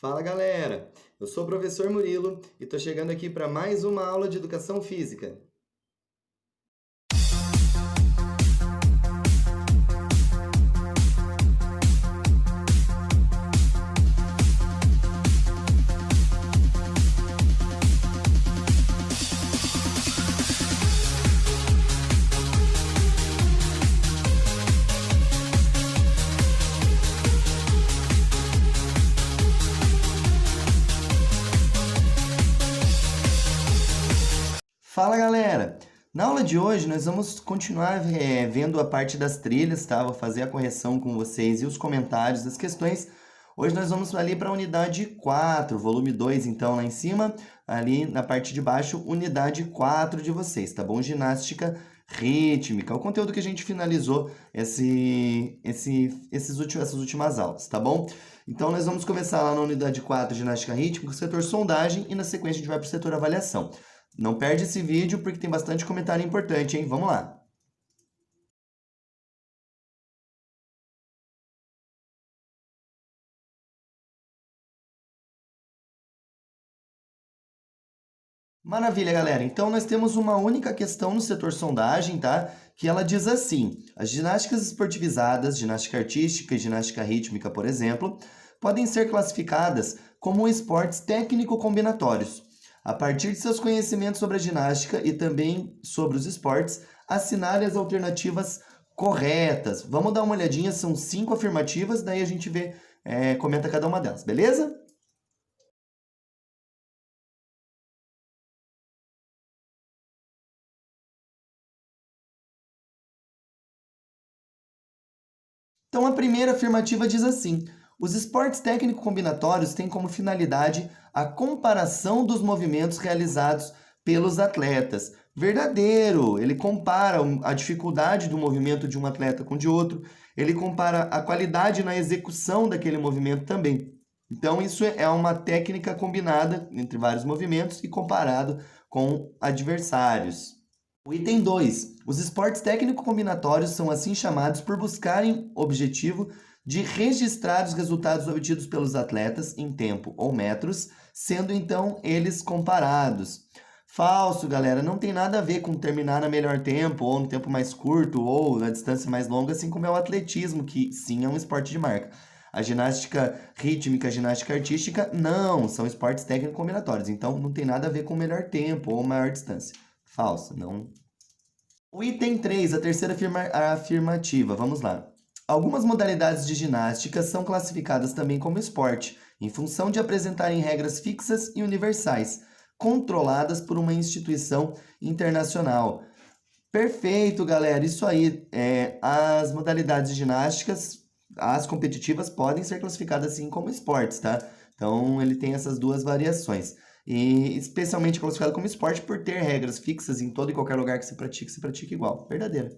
Fala galera, eu sou o professor Murilo e estou chegando aqui para mais uma aula de educação física. Fala galera! Na aula de hoje nós vamos continuar vendo a parte das trilhas, tá? Vou fazer a correção com vocês e os comentários das questões. Hoje nós vamos ali para a unidade 4, volume 2, então lá em cima, ali na parte de baixo, unidade 4 de vocês, tá bom? Ginástica rítmica, o conteúdo que a gente finalizou essas últimas aulas, tá bom? Então nós vamos começar lá na unidade 4, ginástica rítmica, setor sondagem, e na sequência a gente vai para o setor avaliação. Não perde esse vídeo porque tem bastante comentário importante, hein? Vamos lá! Maravilha, galera. Então, nós temos uma única questão no setor sondagem, tá? Que ela diz assim: as ginásticas esportivizadas, ginástica artística e ginástica rítmica, por exemplo, podem ser classificadas como esportes técnico-combinatórios. A partir de seus conhecimentos sobre a ginástica e também sobre os esportes, assinale as alternativas corretas. Vamos dar uma olhadinha, são 5 afirmativas, daí a gente vê, comenta cada uma delas, beleza? Então, a primeira afirmativa diz assim: os esportes técnico-combinatórios têm como finalidade a comparação dos movimentos realizados pelos atletas. Verdadeiro! Ele compara a dificuldade do movimento de um atleta com o de outro, ele compara a qualidade na execução daquele movimento também. Então, isso é uma técnica combinada entre vários movimentos e comparado com adversários. O item 2. Os esportes técnico-combinatórios são assim chamados por buscarem objetivo de registrar os resultados obtidos pelos atletas em tempo ou metros, sendo então eles comparados. Falso, galera, não tem nada a ver com terminar no melhor tempo, ou no tempo mais curto, ou na distância mais longa, assim como é o atletismo, que sim é um esporte de marca. A ginástica rítmica, a ginástica artística, não, são esportes técnico-combinatórios, então não tem nada a ver com o melhor tempo ou maior distância. Falso, não. O item 3, a terceira afirmativa, vamos lá. Algumas modalidades de ginástica são classificadas também como esporte, em função de apresentarem regras fixas e universais, controladas por uma instituição internacional. Perfeito, galera. Isso aí. As modalidades ginásticas, as competitivas, podem ser classificadas assim como esportes, tá? Então, ele tem essas duas variações. E especialmente classificado como esporte por ter regras fixas em todo e qualquer lugar que se pratica igual. Verdadeira.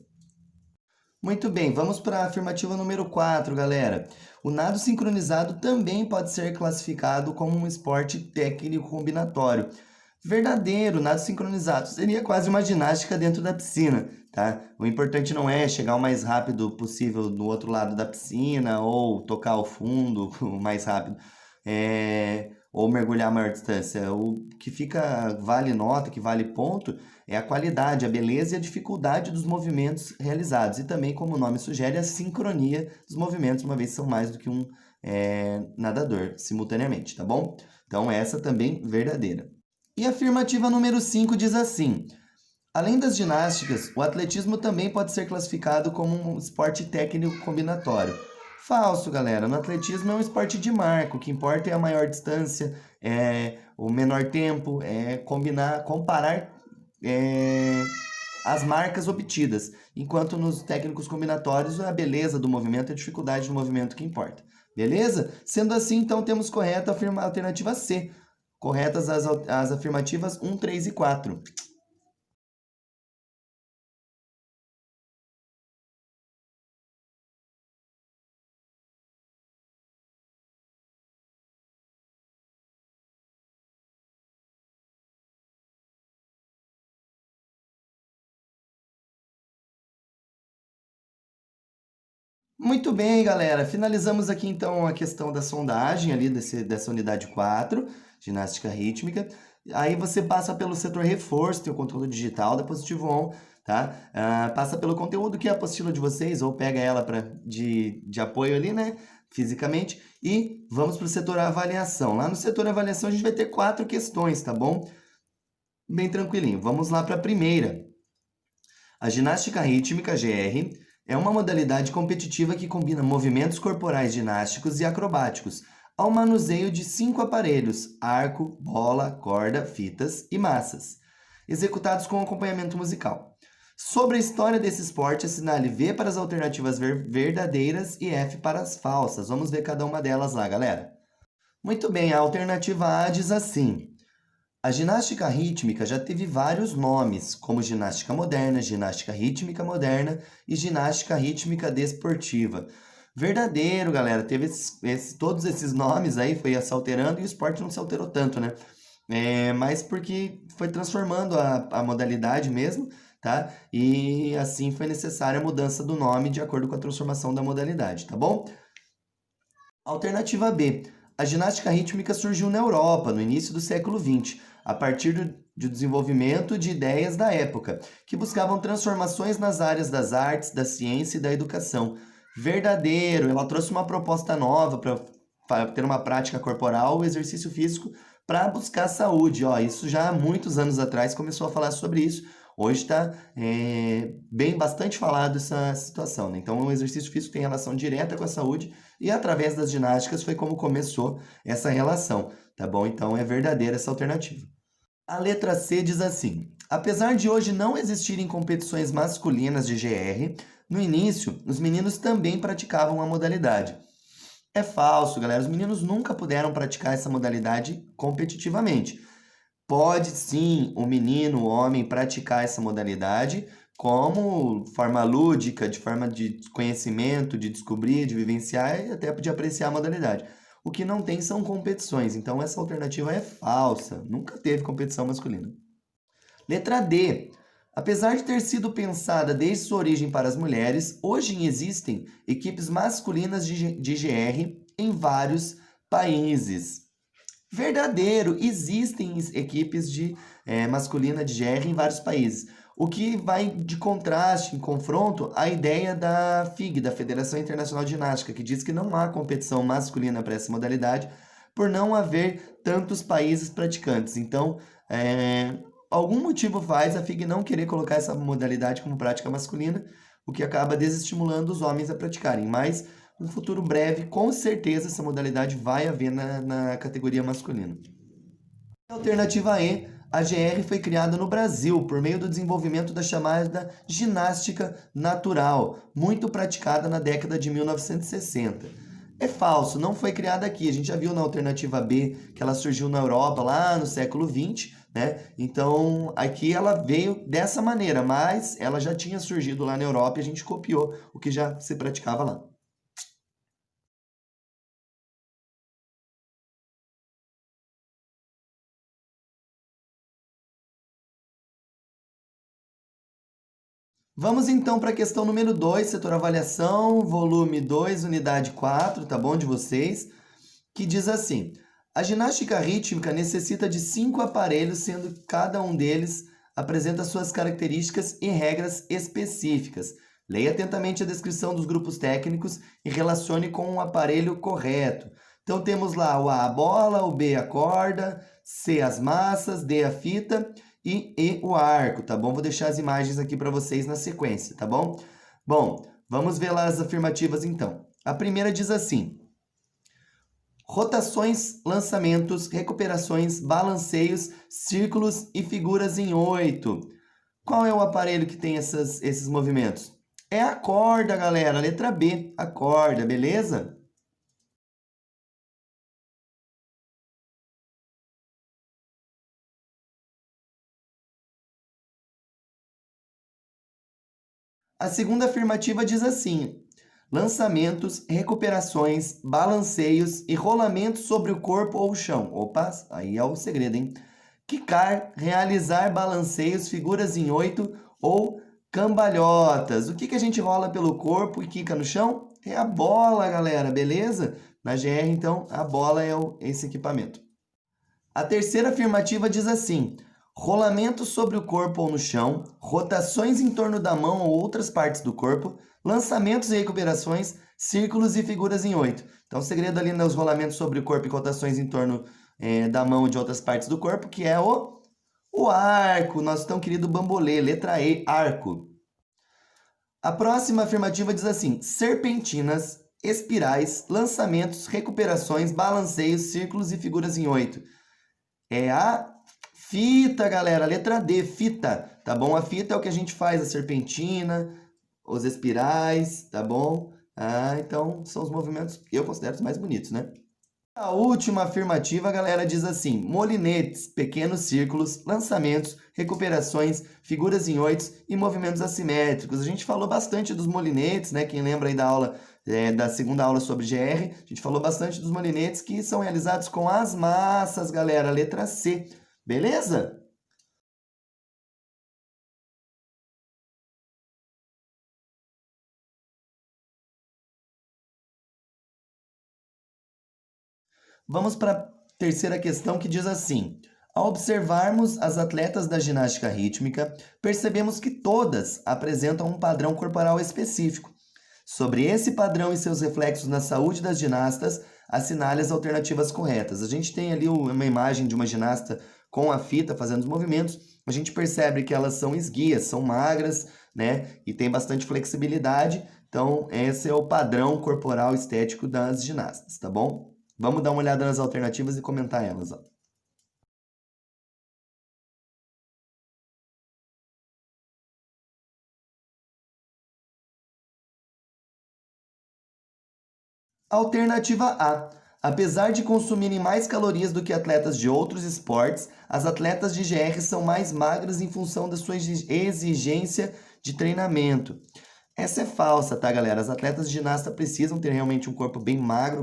Muito bem, vamos para a afirmativa número 4, galera. O nado sincronizado também pode ser classificado como um esporte técnico combinatório. Verdadeiro, nado sincronizado seria quase uma ginástica dentro da piscina, tá? O importante não é chegar o mais rápido possível no outro lado da piscina ou tocar o fundo o mais rápido, ou mergulhar a maior distância. O que fica vale nota, que vale ponto, é a qualidade, a beleza e a dificuldade dos movimentos realizados. E também, como o nome sugere, a sincronia dos movimentos, uma vez que são mais do que um nadador simultaneamente, tá bom? Então, essa também verdadeira. E a afirmativa número 5 diz assim: além das ginásticas, o atletismo também pode ser classificado como um esporte técnico combinatório. Falso, galera. No atletismo é um esporte de marca. O que importa é a maior distância, é o menor tempo, é comparar é, as marcas obtidas. Enquanto nos técnicos combinatórios, a beleza do movimento e a dificuldade do movimento que importa. Beleza? Sendo assim, então temos correta a alternativa C. Corretas as afirmativas 1, 3 e 4. Muito bem, galera. Finalizamos aqui então a questão da sondagem ali dessa unidade 4, ginástica rítmica. Aí você passa pelo setor reforço, tem o conteúdo digital da Positivo On, tá? Passa pelo conteúdo que é a apostila de vocês, ou pega ela de apoio ali, né? Fisicamente. E vamos para o setor avaliação. Lá no setor avaliação a gente vai ter 4 questões, tá bom? Bem tranquilinho. Vamos lá para a primeira. A ginástica rítmica, GR, é uma modalidade competitiva que combina movimentos corporais ginásticos e acrobáticos ao manuseio de 5 aparelhos: arco, bola, corda, fitas e massas, executados com acompanhamento musical. Sobre a história desse esporte, assinale V para as alternativas verdadeiras e F para as falsas. Vamos ver cada uma delas lá, galera. Muito bem, a alternativa A diz assim: a ginástica rítmica já teve vários nomes, como ginástica rítmica moderna e ginástica rítmica desportiva. Verdadeiro, galera, teve todos esses nomes aí, foi se alterando e o esporte não se alterou tanto, né? Mas porque foi transformando a modalidade mesmo, tá? E assim foi necessária a mudança do nome de acordo com a transformação da modalidade, tá bom? Alternativa B. A ginástica rítmica surgiu na Europa, no início do século XX, a partir do desenvolvimento de ideias da época, que buscavam transformações nas áreas das artes, da ciência e da educação. Verdadeiro, ela trouxe uma proposta nova para ter uma prática corporal, o exercício físico, para buscar saúde. Ó, isso já há muitos anos atrás começou a falar sobre isso. Hoje está bastante falado essa situação, né? Então, o exercício físico tem relação direta com a saúde e através das ginásticas foi como começou essa relação, tá bom? Então, é verdadeira essa alternativa. A letra C diz assim: apesar de hoje não existirem competições masculinas de GR, no início, os meninos também praticavam a modalidade. É falso, galera. Os meninos nunca puderam praticar essa modalidade competitivamente. Pode sim o menino, o homem, praticar essa modalidade como forma lúdica, de forma de conhecimento, de descobrir, de vivenciar e até de apreciar a modalidade. O que não tem são competições, então essa alternativa é falsa. Nunca teve competição masculina. Letra D. Apesar de ter sido pensada desde sua origem para as mulheres, hoje existem equipes masculinas de GR em vários países. Verdadeiro, existem equipes masculina de GR em vários países. O que vai de contraste, em confronto, à ideia da FIG, da Federação Internacional de Ginástica, que diz que não há competição masculina para essa modalidade, por não haver tantos países praticantes. Então, algum motivo faz a FIG não querer colocar essa modalidade como prática masculina, o que acaba desestimulando os homens a praticarem. Mas no futuro breve, com certeza, essa modalidade vai haver na categoria masculina. Alternativa E, a GR foi criada no Brasil por meio do desenvolvimento da chamada ginástica natural, muito praticada na década de 1960. É falso, não foi criada aqui. A gente já viu na alternativa B que ela surgiu na Europa lá no século XX, né? Então aqui ela veio dessa maneira, mas ela já tinha surgido lá na Europa e a gente copiou o que já se praticava lá. Vamos então para a questão número 2, setor avaliação, volume 2, unidade 4, tá bom, de vocês, que diz assim: a ginástica rítmica necessita de 5 aparelhos, sendo que cada um deles apresenta suas características e regras específicas. Leia atentamente a descrição dos grupos técnicos e relacione com o aparelho correto. Então temos lá o A, a bola, o B, a corda, C, as massas, D, a fita e o arco, tá bom? Vou deixar as imagens aqui para vocês na sequência, tá bom? Bom, vamos ver lá as afirmativas então. A primeira diz assim: rotações, lançamentos, recuperações, balanceios, círculos e figuras em 8. Qual é o aparelho que tem esses movimentos? É a corda, galera. Letra B, a corda, beleza? A segunda afirmativa diz assim: lançamentos, recuperações, balanceios e rolamentos sobre o corpo ou o chão. Opa, aí é o segredo, hein? Quicar, realizar balanceios, figuras em 8 ou Cambalhotas. O que a gente rola pelo corpo e quica no chão? É a bola, galera, beleza? Na GR, então, a bola é esse equipamento. A terceira afirmativa diz assim: rolamento sobre o corpo ou no chão, rotações em torno da mão ou outras partes do corpo, lançamentos e recuperações, círculos e figuras em 8. Então, o segredo ali nos rolamentos sobre o corpo e rotações em torno da mão e de outras partes do corpo, que é o arco, nosso tão querido bambolê, letra E, arco. A próxima afirmativa diz assim: serpentinas, espirais, lançamentos, recuperações, balanceios, círculos e figuras em 8. É a fita, galera, letra D, fita, tá bom? A fita é o que a gente faz, a serpentina, os espirais, tá bom? Então são os movimentos que eu considero os mais bonitos, né? A última afirmativa, galera, diz assim: molinetes, pequenos círculos, lançamentos, recuperações, figuras em oitos e movimentos assimétricos. A gente falou bastante dos molinetes, né? Quem lembra aí da aula, da segunda aula sobre GR, a gente falou bastante dos molinetes que são realizados com as massas, galera, letra C. Beleza? Vamos para a terceira questão que diz assim: ao observarmos as atletas da ginástica rítmica, percebemos que todas apresentam um padrão corporal específico. Sobre esse padrão e seus reflexos na saúde das ginastas, assinale as alternativas corretas. A gente tem ali uma imagem de uma ginasta com a fita fazendo os movimentos. A gente percebe que elas são esguias, são magras, né? E tem bastante flexibilidade. Então, esse é o padrão corporal estético das ginastas, tá bom? Vamos dar uma olhada nas alternativas e comentar elas, ó. Alternativa A. Apesar de consumirem mais calorias do que atletas de outros esportes, as atletas de GR são mais magras em função da sua exigência de treinamento. Essa é falsa, tá, galera? As atletas de ginasta precisam ter realmente um corpo bem magro,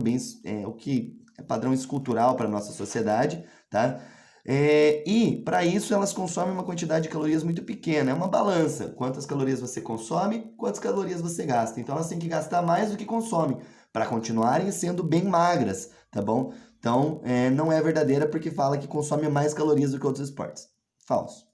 o que é padrão escultural para a nossa sociedade, tá? E para isso elas consomem uma quantidade de calorias muito pequena, é uma balança. Quantas calorias você consome, quantas calorias você gasta. Então elas têm que gastar mais do que consomem para continuarem sendo bem magras, tá bom? Então não é verdadeira porque fala que consome mais calorias do que outros esportes. Falso.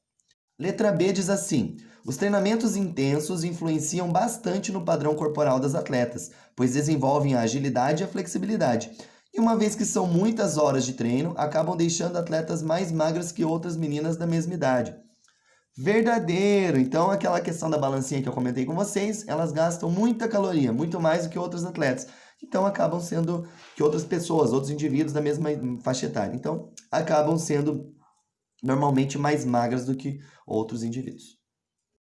Letra B diz assim: os treinamentos intensos influenciam bastante no padrão corporal das atletas, pois desenvolvem a agilidade e a flexibilidade. E uma vez que são muitas horas de treino, acabam deixando atletas mais magras que outras meninas da mesma idade. Verdadeiro! Então, aquela questão da balancinha que eu comentei com vocês, elas gastam muita caloria, muito mais do que outros atletas. Então, acabam sendo que outras pessoas, outros indivíduos da mesma faixa etária. Então, acabam sendo normalmente mais magras do que outros indivíduos.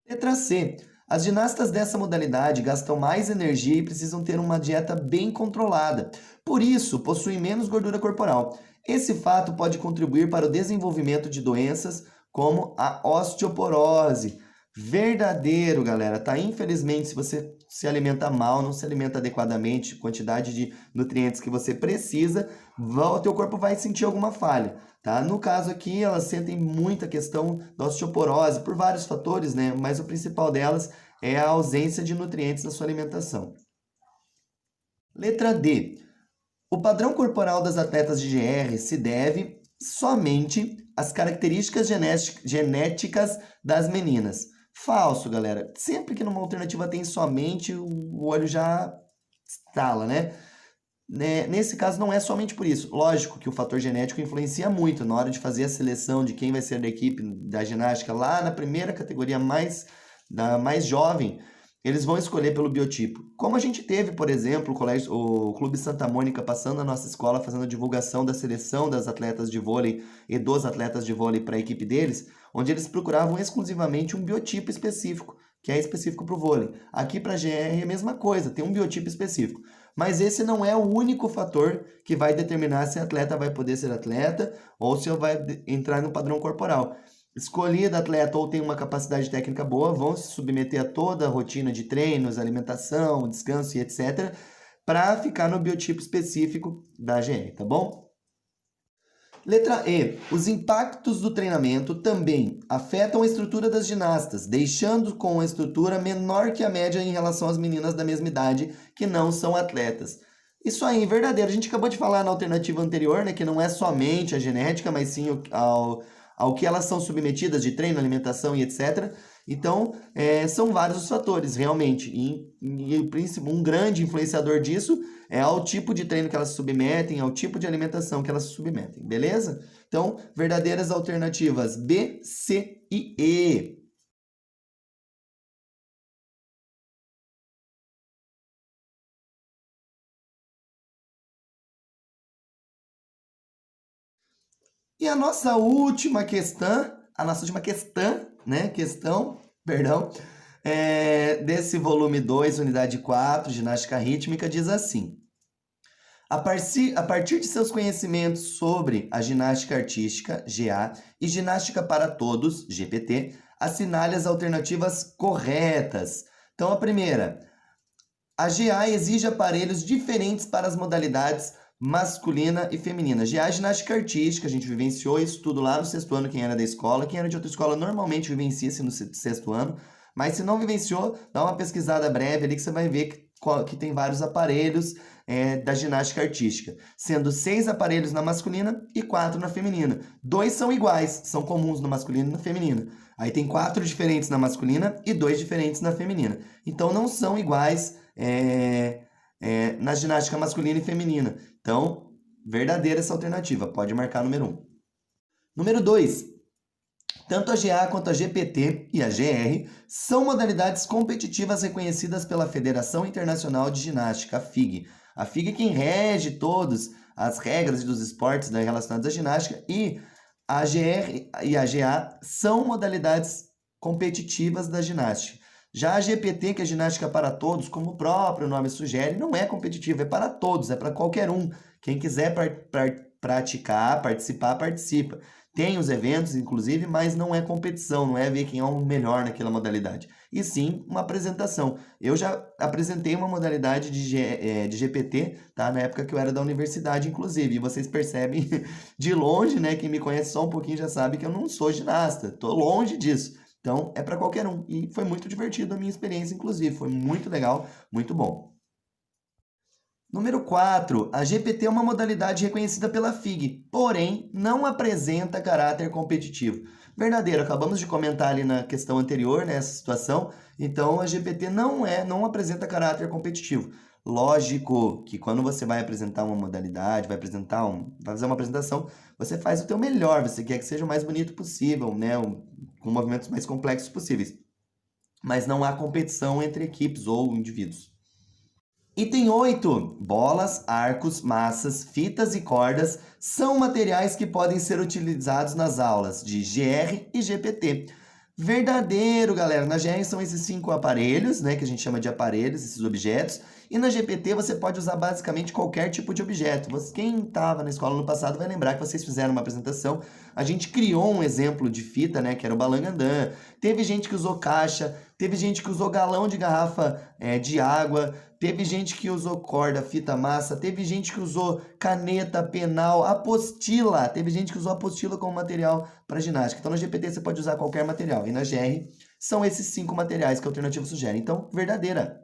Letra C. As ginastas dessa modalidade gastam mais energia e precisam ter uma dieta bem controlada. Por isso, possuem menos gordura corporal. Esse fato pode contribuir para o desenvolvimento de doenças como a osteoporose. Verdadeiro, galera, tá? Infelizmente, se você se alimenta mal, não se alimenta adequadamente, quantidade de nutrientes que você precisa, o teu corpo vai sentir alguma falha, tá? No caso aqui, elas sentem muita questão da osteoporose por vários fatores, né? Mas o principal delas é a ausência de nutrientes na sua alimentação. Letra D. O padrão corporal das atletas de GR se deve somente às características genéticas das meninas. Falso, galera. Sempre que numa alternativa tem somente, o olho já estala, né? Nesse caso, não é somente por isso. Lógico que o fator genético influencia muito na hora de fazer a seleção de quem vai ser da equipe da ginástica. Lá na primeira categoria mais jovem, eles vão escolher pelo biotipo. Como a gente teve, por exemplo, o Clube Santa Mônica passando na nossa escola, fazendo a divulgação da seleção das atletas de vôlei e dos atletas de vôlei para a equipe deles, onde eles procuravam exclusivamente um biotipo específico, que é específico para o vôlei. Aqui para a GR é a mesma coisa, tem um biotipo específico. Mas esse não é o único fator que vai determinar se a atleta vai poder ser atleta ou se vai entrar no padrão corporal. Escolhida atleta ou tem uma capacidade técnica boa, vão se submeter a toda a rotina de treinos, alimentação, descanso e etc. para ficar no biotipo específico da GR, tá bom? Letra E. Os impactos do treinamento também afetam a estrutura das ginastas, deixando com a estrutura menor que a média em relação às meninas da mesma idade que não são atletas. Isso aí, verdadeiro. A gente acabou de falar na alternativa anterior, né, que não é somente a genética, mas sim ao que elas são submetidas de treino, alimentação e etc. Então, são vários os fatores, realmente. Um grande influenciador disso é ao tipo de treino que elas se submetem, ao tipo de alimentação que elas se submetem, beleza? Então, verdadeiras alternativas B, C e E. E a nossa última questão, perdão, desse volume 2, unidade 4, ginástica rítmica, diz assim: a partir de seus conhecimentos sobre a ginástica artística, GA, e ginástica para todos, GPT, assinale as alternativas corretas. Então, a primeira, a GA exige aparelhos diferentes para as modalidades masculina e feminina. GA é ginástica artística, a gente vivenciou isso tudo lá no sexto ano, quem era da escola. Quem era de outra escola normalmente vivencia-se no sexto ano, mas se não vivenciou, dá uma pesquisada breve ali que você vai ver que tem vários aparelhos da ginástica artística, sendo 6 aparelhos na masculina e 4 na feminina. 2 são iguais, são comuns no masculino e na feminina. Aí tem 4 diferentes na masculina e 2 diferentes na feminina. Então não são iguais na ginástica masculina e feminina. Então, verdadeira essa alternativa. Pode marcar número 1. Número 2. Tanto a GA quanto a GPT e a GR são modalidades competitivas reconhecidas pela Federação Internacional de Ginástica, a FIG. A FIG é quem rege todas as regras dos esportes relacionados à ginástica, e a GR e a GA são modalidades competitivas da ginástica. Já a GPT, que é ginástica para todos, como o próprio nome sugere, não é competitiva, é para todos, é para qualquer um. Quem quiser praticar, participar, participa. Tem os eventos, inclusive, mas não é competição, não é ver quem é o melhor naquela modalidade. E sim uma apresentação. Eu já apresentei uma modalidade de GPT, tá? Na época que eu era da universidade, inclusive. E vocês percebem de longe, né? Quem me conhece só um pouquinho já sabe que eu não sou ginasta. Tô longe disso. Então, é para qualquer um. E foi muito divertido a minha experiência, inclusive. Foi muito legal, muito bom. Número 4. A GPT é uma modalidade reconhecida pela FIG, porém não apresenta caráter competitivo. Verdadeiro, acabamos de comentar ali na questão anterior, né, essa situação. Então, a GPT não apresenta caráter competitivo. Lógico que quando você vai apresentar uma modalidade, vai fazer uma apresentação, você faz o teu melhor, você quer que seja o mais bonito possível, né, com movimentos mais complexos possíveis. Mas não há competição entre equipes ou indivíduos. Item 8. Bolas, arcos, massas, fitas e cordas são materiais que podem ser utilizados nas aulas de GR e GPT. Verdadeiro, galera. Na GR são esses 5 aparelhos, né, que a gente chama de aparelhos, esses objetos. E na GPT você pode usar basicamente qualquer tipo de objeto. Quem estava na escola no passado vai lembrar que vocês fizeram uma apresentação. A gente criou um exemplo de fita, né, que era o balangandã. Teve gente que usou caixa, teve gente que usou galão de garrafa de água, teve gente que usou corda, fita massa, teve gente que usou caneta, penal, apostila. Teve gente que usou apostila como material para ginástica. Então, na GPT você pode usar qualquer material. E na GR são esses 5 materiais que a alternativa sugere. Então, verdadeira.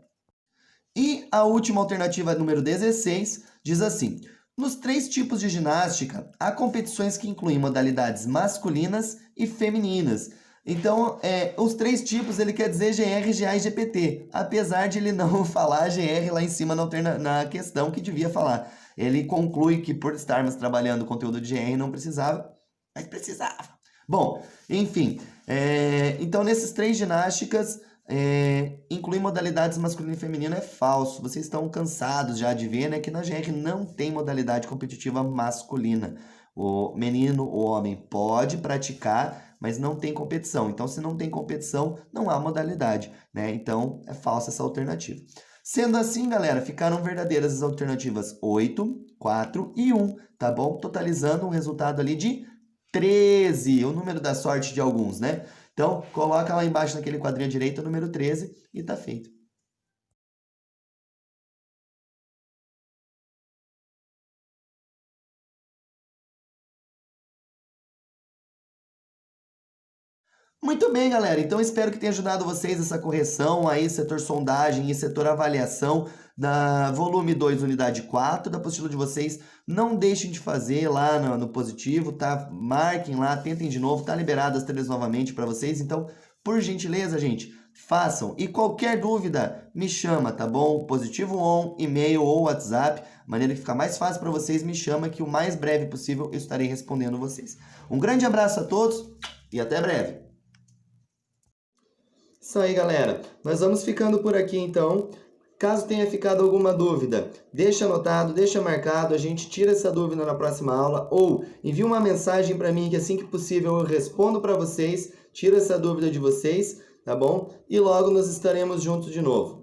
E a última alternativa, número 16, diz assim: nos 3 tipos de ginástica, há competições que incluem modalidades masculinas e femininas. Então, os 3 tipos ele quer dizer GR, GA e GPT, apesar de ele não falar GR lá em cima na questão que devia falar. Ele conclui que por estarmos trabalhando o conteúdo de GR não precisava, mas precisava. Bom, enfim, então nesses 3 ginásticas, incluir modalidades masculino e feminino é falso. Vocês estão cansados já de ver, né, que na GR não tem modalidade competitiva masculina. O menino, o homem pode praticar, mas não tem competição. Então, se não tem competição, não há modalidade, né? Então, é falsa essa alternativa. Sendo assim, galera, ficaram verdadeiras as alternativas 8, 4 e 1, tá bom? Totalizando um resultado ali de 13, o número da sorte de alguns, né? Então, coloca lá embaixo naquele quadrinho à direita o número 13 e tá feito. Muito bem, galera. Então espero que tenha ajudado vocês essa correção aí, setor sondagem e setor avaliação da volume 2, unidade 4 da apostila de vocês. Não deixem de fazer lá no positivo, tá? Marquem lá, tentem de novo, tá liberado as trilhas novamente para vocês. Então, por gentileza, gente, façam. E qualquer dúvida, me chama, tá bom? Positivo on, e-mail ou WhatsApp, maneira que fica mais fácil para vocês, me chama que o mais breve possível eu estarei respondendo vocês. Um grande abraço a todos e até breve. Isso aí, galera. Nós vamos ficando por aqui, então. Caso tenha ficado alguma dúvida, deixa anotado, deixa marcado, a gente tira essa dúvida na próxima aula ou envia uma mensagem para mim que assim que possível eu respondo para vocês, tiro essa dúvida de vocês, tá bom? E logo nós estaremos juntos de novo.